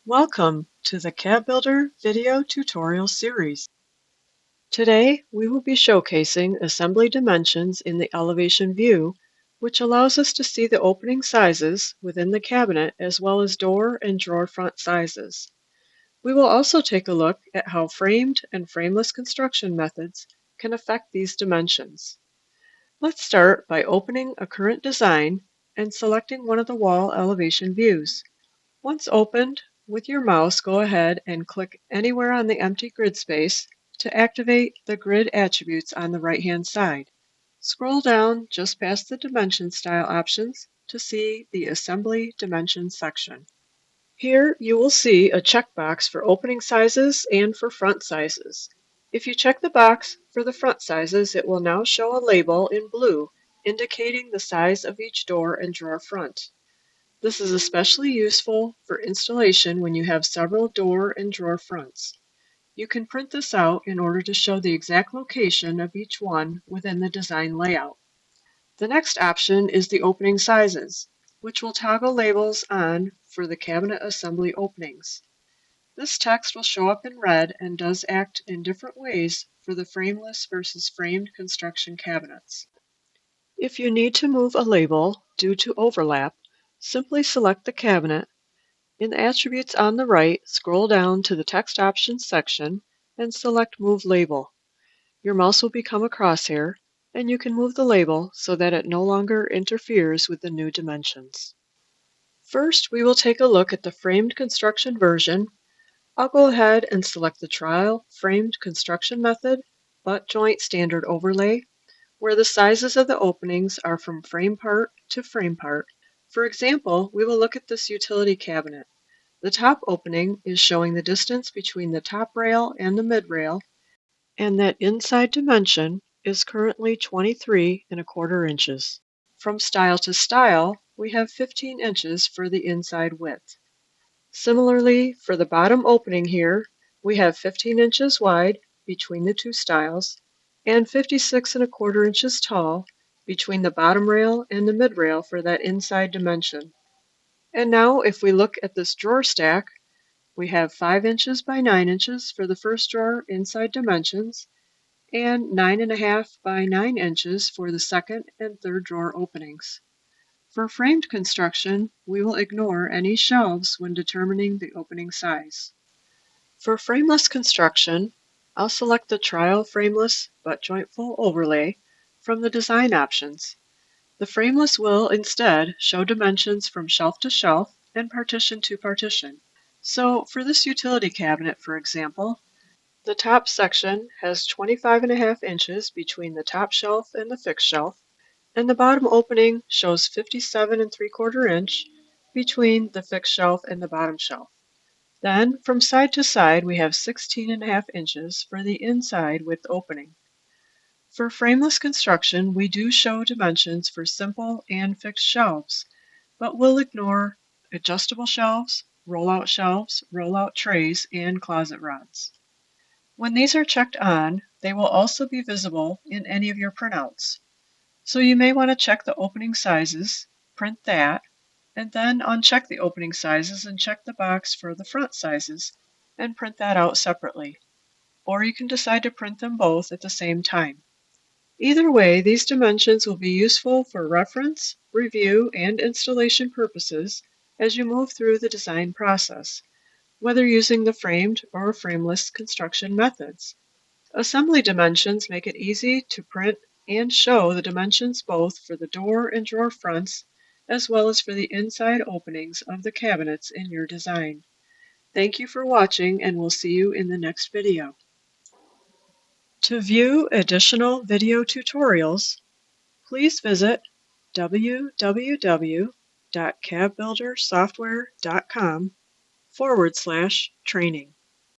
Welcome to the CAD Builder video tutorial series. Today we will be showcasing assembly dimensions in the elevation view, which allows us to see the opening sizes within the cabinet as well as door and drawer front sizes. We will also take a look at how framed and frameless construction methods can affect these dimensions. Let's start by opening a current design and selecting one of the wall elevation views. Once opened, with your mouse, go ahead and click anywhere on the empty grid space to activate the grid attributes on the right-hand side. Scroll down just past the dimension style options to see the Assembly Dimensions section. Here you will see a checkbox for opening sizes and for front sizes. If you check the box for the front sizes, it will now show a label in blue indicating the size of each door and drawer front. This is especially useful for installation when you have several door and drawer fronts. You can print this out in order to show the exact location of each one within the design layout. The next option is the opening sizes, which will toggle labels on for the cabinet assembly openings. This text will show up in red and does act in different ways for the frameless versus framed construction cabinets. If you need to move a label due to overlap, simply select the cabinet. In the attributes on the right, scroll down to the Text Options section and select Move Label. Your mouse will become a crosshair, and you can move the label so that it no longer interferes with the new dimensions. First, we will take a look at the framed construction version. I'll go ahead and select the Trial Framed Construction Method, Butt Joint Standard Overlay, where the sizes of the openings are from frame part to frame part. For example, we will look at this utility cabinet. The top opening is showing the distance between the top rail and the mid rail, and that inside dimension is currently 23¼ inches. From style to style, we have 15 inches for the inside width. Similarly, for the bottom opening here, we have 15 inches wide between the two styles and 56¼ inches tall between the bottom rail and the mid rail for that inside dimension. And now if we look at this drawer stack, we have 5 inches by 9 inches for the first drawer inside dimensions and 9½ by 9 inches for the second and third drawer openings. For framed construction, we will ignore any shelves when determining the opening size. For frameless construction, I'll select the Trial Frameless Butt Joint Full Overlay from the design options. The frameless will instead show dimensions from shelf to shelf and partition to partition. So for this utility cabinet, for example, the top section has 25½ inches between the top shelf and the fixed shelf, and the bottom opening shows 57¾ inch between the fixed shelf and the bottom shelf. Then, from side to side, we have 16½ inches for the inside width opening. For frameless construction, we do show dimensions for simple and fixed shelves, but we'll ignore adjustable shelves, rollout trays, and closet rods. When these are checked on, they will also be visible in any of your printouts. So you may want to check the opening sizes, print that, and then uncheck the opening sizes and check the box for the front sizes and print that out separately. Or you can decide to print them both at the same time. Either way, these dimensions will be useful for reference, review, and installation purposes as you move through the design process, whether using the framed or frameless construction methods. Assembly dimensions make it easy to print and show the dimensions both for the door and drawer fronts as well as for the inside openings of the cabinets in your design. Thank you for watching, and we'll see you in the next video. To view additional video tutorials, please visit www.cadbuildersoftware.com/training.